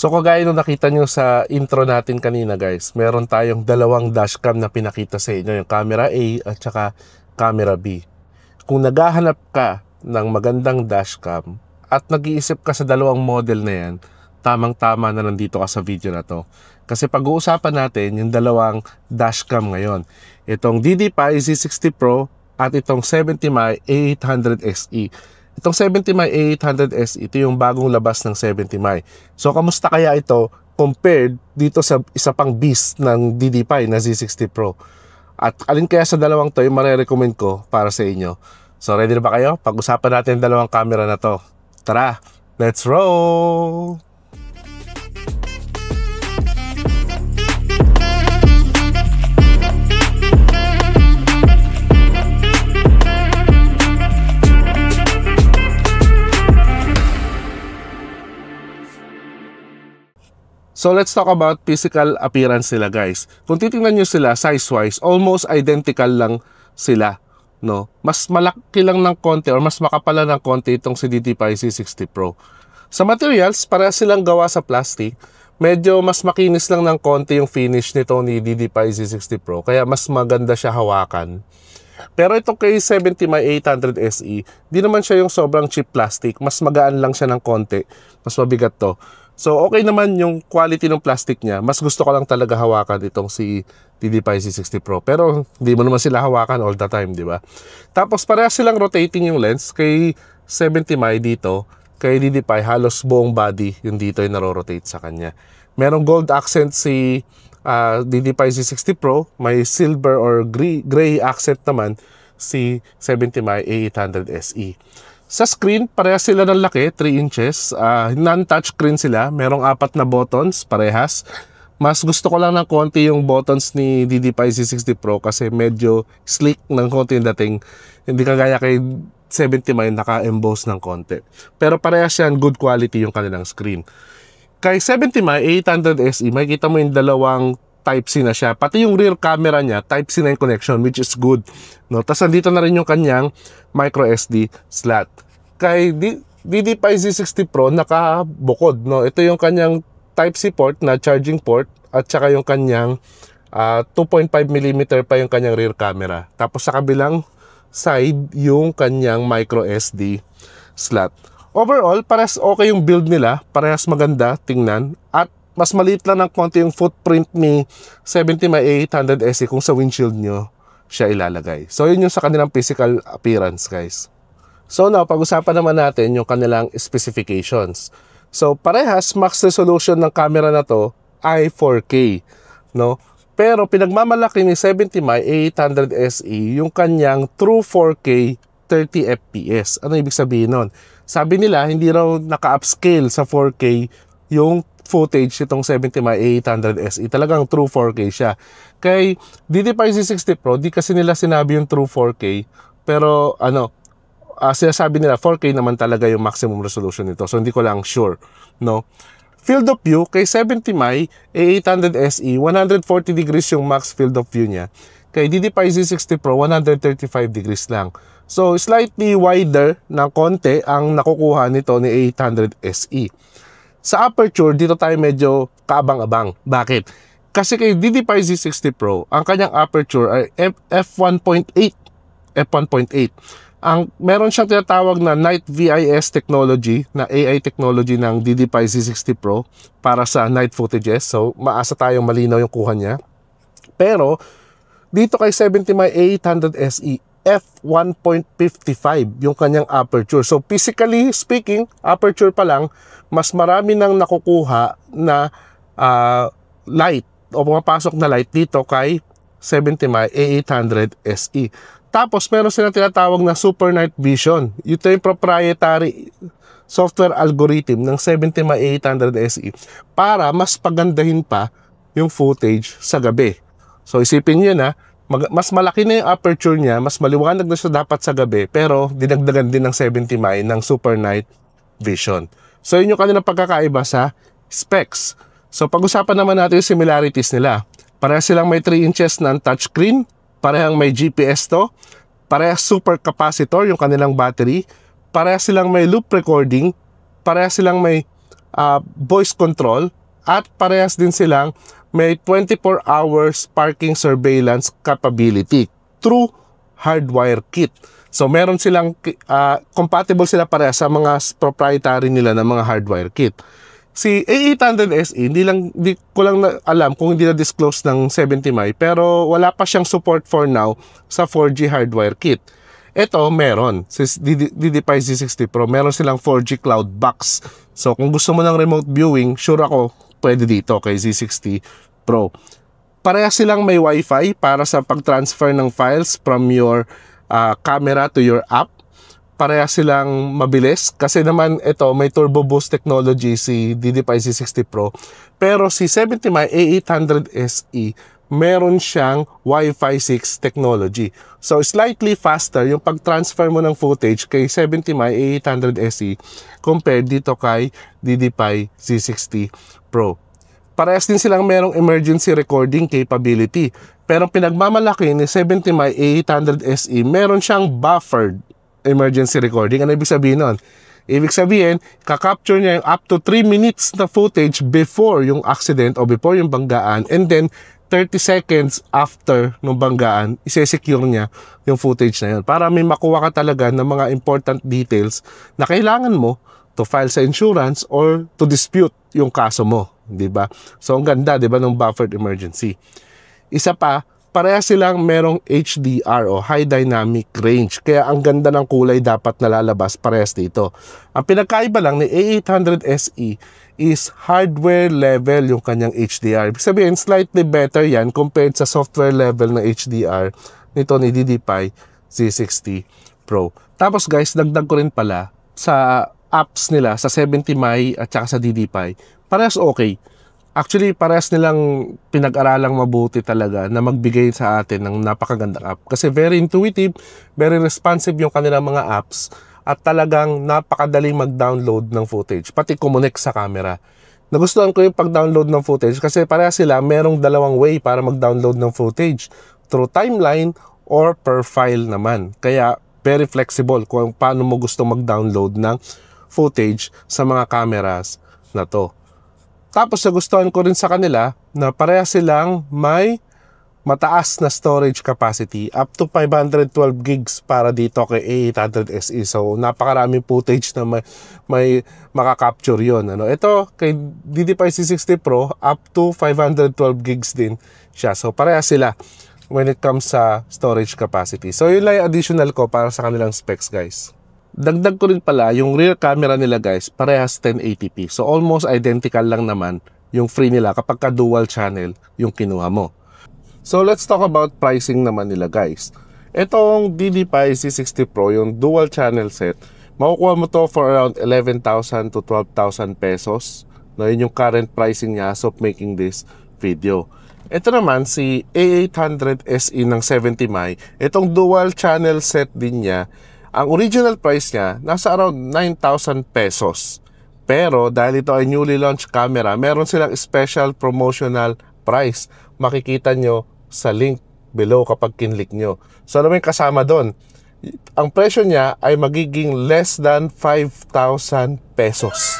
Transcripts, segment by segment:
So kagaya nung nakita nyo sa intro natin kanina guys, meron tayong dalawang dashcam na pinakita sa inyo, yung camera A at saka camera B. Kung naghahanap ka ng magandang dashcam at nag-iisip ka sa dalawang model na yan, tamang-tama na nandito ka sa video na to. Kasi pag-uusapan natin yung dalawang dashcam ngayon. Itong DDPi Z60 Pro at itong 70Mi A800 SE. Itong 70Mi A800 SE, ito yung bagong labas ng 70Mi. So, kamusta kaya ito compared dito sa isa pang beast ng DDPi na Z60 Pro? At alin kaya sa dalawang to yung marirecommend ko para sa inyo? So, ready na ba kayo? Pag-usapan natin yung dalawang camera na to. Tara, let's roll! So let's talk about physical appearance nila guys. Kung titingnan nyo sila size-wise, almost identical lang sila, no? Mas malaki lang ng konti or mas makapala ng konti itong si DDPi Z60 Pro. Sa materials, para silang gawa sa plastic. Medyo mas makinis lang ng konti yung finish nito ni DDPi Z60 Pro, kaya mas maganda siya hawakan. Pero itong kay 70Mi A800 SE, di naman siya yung sobrang cheap plastic. Mas magaan lang siya ng konti. Mas mabigat to. So, okay naman yung quality ng plastic niya. Mas gusto ko lang talaga hawakan itong si DDPi Z60 Pro. Pero, hindi mo naman sila hawakan all the time, di ba? Tapos, parehas silang rotating yung lens. Kay 70Mi dito, kay DDPi, halos buong body yung dito yung naro-rotate sa kanya. Merong gold accent si DDPi Z60 Pro. May silver or gray accent naman si 70Mi A800 SE. Sa screen, parehas sila ng laki, 3 inches. Non-touch screen sila. Merong 4 na buttons, parehas. Mas gusto ko lang ng konti yung buttons ni DDPi Z60 Pro kasi medyo sleek ng konti yung dating. Hindi kagaya kay 70Mi naka-emboss ng konti. Pero parehas yan, good quality yung kanilang screen. Kay 70Mi A800 SE, makikita mo yung dalawang Type-C na siya. Pati yung rear camera niya, Type-C na yung connection, which is good. No? Tapos nandito na rin yung kanyang micro SD slot. Kay DDPi Z60 Pro, nakabukod. No? Ito yung kanyang Type-C port na charging port at saka yung kanyang 2.5mm pa yung kanyang rear camera. Tapos sa kabilang side, yung kanyang micro SD slot. Overall, parehas okay yung build nila. Parehas maganda tingnan. At mas maliit lang ng konti yung footprint ni 70Mi A800 SE kung sa windshield nyo siya ilalagay. So, yun yung sa kanilang physical appearance, guys. So, now, pag-usapan naman natin yung kanilang specifications. So, parehas, max resolution ng camera na to ay 4K, no? Pero, pinagmamalaki ni 70Mi A800 SE yung kanyang true 4K 30 FPS. Ano ibig sabihin nun? Sabi nila, hindi raw naka-upscale sa 4K yung footage itong 70Mi A800 SE. Talagang true 4K siya. Kay DDPi Z60 Pro, di kasi nila sinabi yung true 4K. Pero sinasabi nila 4K naman talaga yung maximum resolution nito. So hindi ko lang sure, no? Field of view kay 70Mi A800 SE, 140 degrees yung max field of view niya. Kay DDPi Z60 Pro, 135 degrees lang. So slightly wider na konti ang nakukuha nito ni A800 SE. Sa aperture, dito tayo medyo kaabang-abang. Bakit? Kasi kay DDPi Z60 Pro, ang kanyang aperture ay f1.8. Meron siyang tinatawag na Night VIS technology, na AI technology ng DDPi Z60 Pro para sa night footages. So, maasa tayong malinaw yung kuha niya. Pero, dito kay 70Mi A800 SE, f1.55 yung kanyang aperture. So, physically speaking, aperture pa lang, mas marami nang nakukuha na light o pumapasok na light dito kay 70Mi A800 SE. Tapos, meron silang tinatawag na Super Night Vision. Ito yung proprietary software algorithm ng 70Mi A800 SE para mas pagandahin pa yung footage sa gabi. So, isipin nyo na, mas malaki na yung aperture niya, mas maliwanag na siya dapat sa gabi, pero dinagdagan din ng 70mm ng Super Night Vision. So yun yung kanilang pagkakaiba sa specs. So pag-usapan naman natin yung similarities nila. Parehas silang may 3 inches na touchscreen, parehang may GPS to, parehas super capacitor yung kanilang battery, parehas silang may loop recording, parehas silang may voice control, at parehas din silang may 24 hours parking surveillance capability through hardwire kit. So meron silang compatible sila parehas sa mga proprietary nila na mga hardwire kit. Si A800 SE, hindi ko lang alam kung hindi na-disclose ng 70mm, pero wala pa siyang support for now sa 4G hardwire kit. Ito, meron. Si DDPi Z60 Pro, meron silang 4G cloud box. So kung gusto mo ng remote viewing, sure ako, pwede dito kay Z60 Pro. Parehas silang may Wi-Fi para sa pag-transfer ng files from your camera to your app. Parehas silang mabilis kasi naman ito may turbo boost technology si DDPi Z60 Pro. Pero si 70mm A800 SE meron siyang Wi-Fi 6 technology. So slightly faster yung pag-transfer mo ng footage kay 70mm A800 SE compared dito kay DDPi Z60 Pro. Parehas din silang merong emergency recording capability. Pero pinagmamalaki ni 70mm A800 SE meron siyang buffered emergency recording. Ano ibig sabihin nun? Ibig sabihin, kakapture niya yung up to 3 minutes na footage before yung accident o before yung banggaan, and then 30 seconds after nung banggaan, isi-secure niya yung footage na yun para may makuha ka talaga ng mga important details na kailangan mo to file sa insurance or to dispute yung kaso mo, di ba? So ang ganda, di ba, ng buffered emergency. Isa pa, parehas silang merong HDR o High Dynamic Range. Kaya ang ganda ng kulay dapat nalalabas parehas dito. Ang pinagkaiba lang ni A800 SE is hardware level yung kanyang HDR. Ibig sabihin, slightly better yan compared sa software level na HDR nito ni DDPi Z60 Pro. Tapos guys, dagdag ko rin pala sa apps nila sa 70mm at saka sa DDPi. Parehas okay. Actually, parehas nilang pinag-aralang mabuti talaga na magbigay sa atin ng napakagandang app. Kasi very intuitive, very responsive yung kanilang mga apps at talagang napakadaling mag-download ng footage, pati connect sa camera. Nagustuhan ko yung pag-download ng footage kasi parehas sila merong dalawang way para mag-download ng footage. Through timeline or per file naman. Kaya very flexible kung paano mo gusto mag-download ng footage sa mga cameras na to. Tapos nagustuhan ko rin sa kanila na parehas silang may mataas na storage capacity up to 512 gigs para dito kay A800 SE. So napakaraming footage na may makakapture yon. Ito kay DDPi Z60 Pro up to 512 gigs din siya. So parehas sila when it comes sa storage capacity. So yun lang yung additional ko para sa kanilang specs, guys. Dagdag ko rin pala, yung rear camera nila guys, parehas 1080p. So almost identical lang naman yung free nila kapag ka dual channel yung kinuha mo. So let's talk about pricing naman nila guys. Itong DDPi Z60 Pro, yung dual channel set, makukuha mo to for around 11,000 to 12,000 pesos. No, yun yung current pricing niya as of making this video. Ito naman si A800 SE ng 70mm, itong dual channel set din niya. Ang original price niya, nasa around 9,000 pesos. Pero dahil ito ay newly launched camera, meron silang special promotional price. Makikita nyo sa link below kapag kinlik nyo. So ano may kasama doon? Ang presyo niya ay magiging less than 5,000 pesos.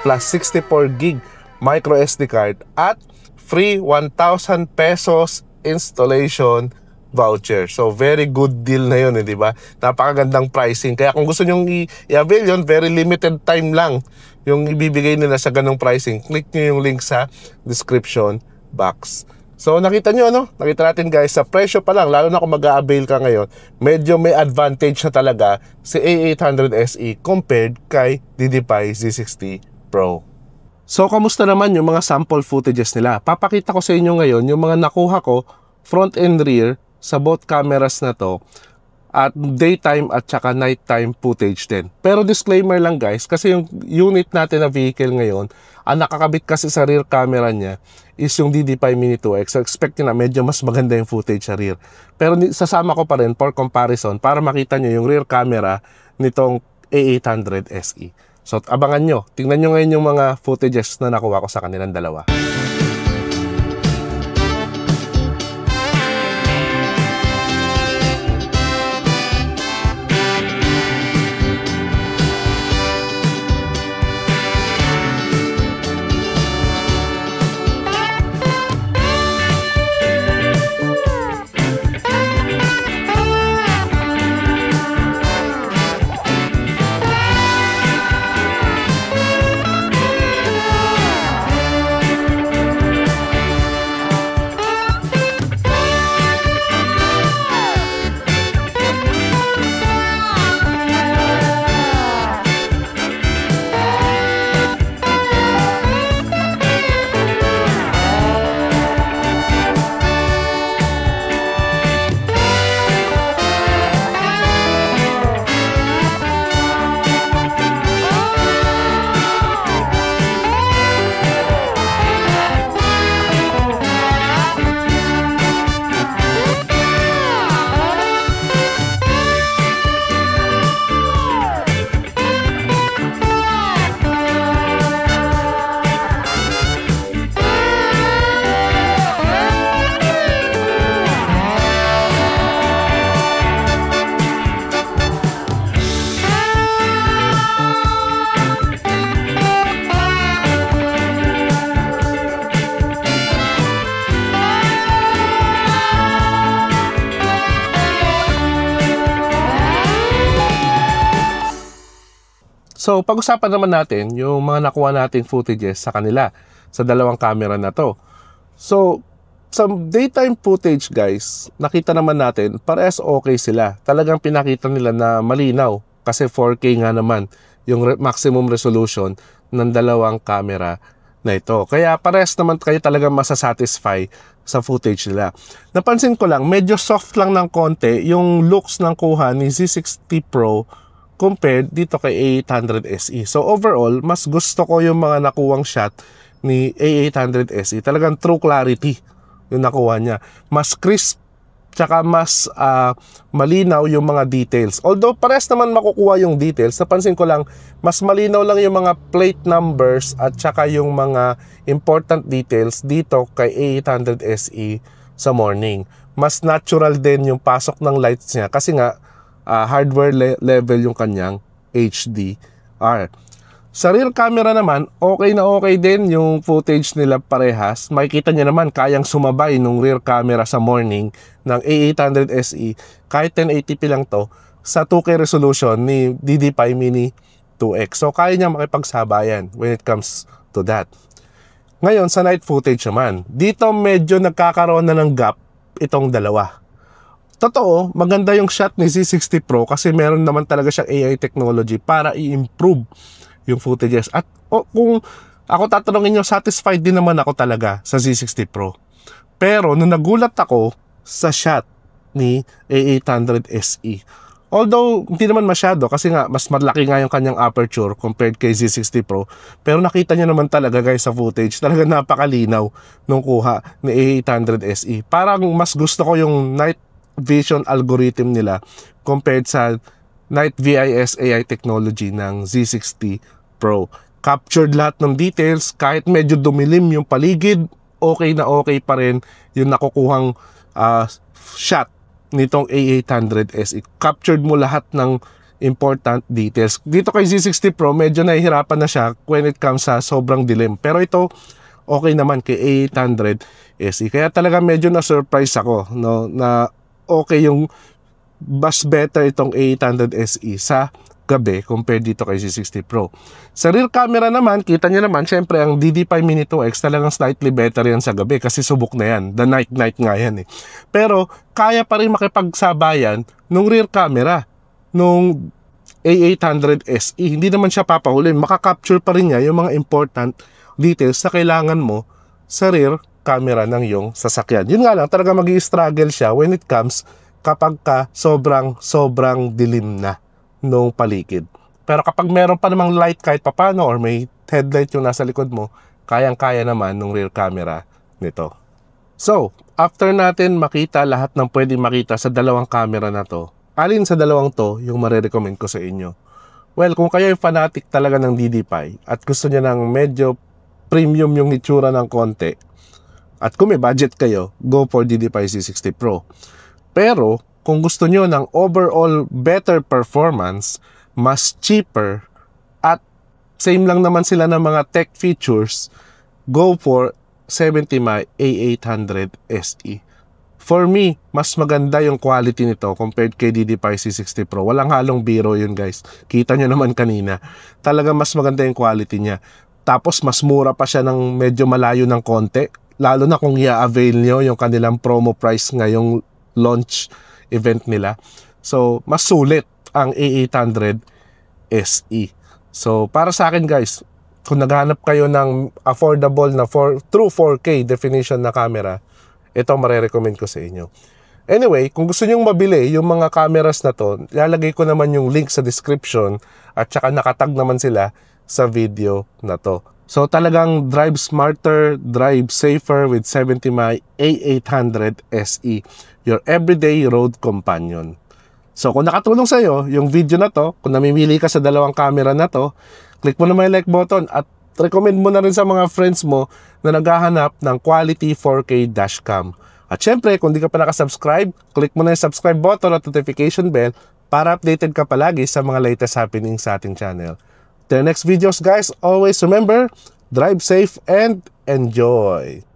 Plus 64 gig micro SD card at free 1,000 pesos installation voucher. So very good deal na yun, di ba? Napakagandang pricing. Kaya kung gusto nyo i-avail yun, very limited time lang yung ibibigay nila sa ganong pricing. Click nyo yung link sa description box. So nakita nyo, ano? Nakita natin guys, sa presyo pa lang, lalo na kung mag-a-avail ka ngayon, medyo may advantage na talaga si A800 SE compared kay DDPi Z60 Pro. So kamusta naman yung mga sample footages nila? Papakita ko sa inyo ngayon yung mga nakuha ko front and rear sa both cameras na to at daytime at saka nighttime footage din. Pero disclaimer lang guys, kasi yung unit natin na vehicle ngayon, ang nakakabit kasi sa rear camera niya is yung DD5 Mini 2X. So expect nyo na medyo mas maganda yung footage sa rear. Pero sasama ko pa rin for comparison para makita nyo yung rear camera nitong A800 SE. So abangan nyo, tingnan nyo ngayon yung mga footages na nakuha ko sa kanilang dalawa. So, pag-usapan naman natin yung mga nakuha nating footages sa kanila, sa dalawang camera na to. So, sa daytime footage guys, nakita naman natin, parehas okay sila. Talagang pinakita nila na malinaw kasi 4K nga naman yung maximum resolution ng dalawang camera na ito. Kaya parehas naman kayo talagang masasatisfy sa footage nila. Napansin ko lang, medyo soft lang ng konti yung looks ng kuha ni Z60 Pro compared dito kay A800 SE. So overall, mas gusto ko yung mga nakuwang shot ni A800 SE. Talagang true clarity yung nakuha niya. Mas crisp, tsaka mas malinaw yung mga details. Although pares naman makukuha yung details, napansin ko lang, mas malinaw lang yung mga plate numbers at tsaka yung mga important details dito kay A800 SE sa morning. Mas natural din yung pasok ng lights niya kasi nga, hardware level yung kanyang HDR. Sa rear camera naman, okay na okay din yung footage nila parehas. Makikita niyo naman, kayang sumabay nung rear camera sa morning ng A800 SE, kahit 1080p lang to, sa 2K resolution ni DD5 Mini 2X. So, kaya niya makipagsabayan when it comes to that. Ngayon, sa night footage naman, dito medyo nagkakaroon na ng gap itong dalawa. Totoo, maganda yung shot ni Z60 Pro kasi meron naman talaga siyang AI technology para i-improve yung footages. At kung ako tatanungin nyo, satisfied din naman ako talaga sa Z60 Pro. Pero nung nagulat ako sa shot ni A800 SE, although hindi naman masyado kasi nga mas malaki nga yung kanyang aperture compared kay Z60 Pro, pero nakita nyo naman talaga guys sa footage, talaga napakalinaw nung kuha ni A800 SE. Parang mas gusto ko yung night vision algorithm nila compared sa Night VIS AI technology ng Z60 Pro. Captured lahat ng details, kahit medyo dumilim yung paligid, okay na okay pa rin yung nakukuhang shot nitong A800 SE. Captured mo lahat ng important details. Dito kay Z60 Pro, medyo nahihirapan na siya when it comes sa sobrang dilim. Pero ito, okay naman kay A800 SE. Kaya talaga medyo na-surprise ako, no, na okay yung mas better itong A800 SE sa gabi compared dito kay Z60 Pro. Sa rear camera naman, kita nyo naman, syempre ang DD5 Mini 2X talagang slightly better yan sa gabi kasi subok na yan. The night nga yan eh. Pero kaya pa rin makipagsabayan nung rear camera nung A800 SE. Hindi naman siya papahulin. Makakapture pa rin niya yung mga important details na kailangan mo sa rear camera ng iyong sasakyan. Yun nga lang, talaga mag-i-struggle siya when it comes kapag sobrang dilim na nung paligid. Pero kapag meron pa namang light kahit papano or may headlight yung nasa likod mo, kayang-kaya naman nung rear camera nito. So, after natin makita lahat ng pwedeng makita sa dalawang camera na to, alin sa dalawang to yung marirecommend ko sa inyo? Well, kung kayo ay fanatic talaga ng DD5 at gusto niya ng medyo premium yung itsura ng konti, at kung may budget kayo, go for DD5 C60 Pro. Pero, kung gusto nyo ng overall better performance, mas cheaper, at same lang naman sila ng mga tech features, go for 70 A800 SE. For me, mas maganda yung quality nito compared kay DD5 C60 Pro. Walang halong biro yun guys. Kita nyo naman kanina. Talaga mas maganda yung quality niya. Tapos mas mura pa siya ng medyo malayo ng konti. Lalo na kung i-avail nyo yung kanilang promo price ngayong launch event nila. So, mas sulit ang A800 SE. So, para sa akin guys, kung naghanap kayo ng affordable na true 4K definition na camera, ito marirecommend ko sa inyo. Anyway, kung gusto nyong mabili yung mga cameras na to, ilalagay ko naman yung link sa description at saka nakatag naman sila sa video na to. So talagang drive smarter, drive safer with 70 A800 SE, your everyday road companion. So kung nakatulong sa iyo yung video na to, kung namimili ka sa dalawang camera na to, click mo na may like button at recommend mo na rin sa mga friends mo na naghahanap ng quality 4K dashcam. At syempre, kung di ka pa nakasubscribe, click mo na yung subscribe button at notification bell para updated ka palagi sa mga latest happenings sa ating channel. The next videos guys, always remember, drive safe and enjoy!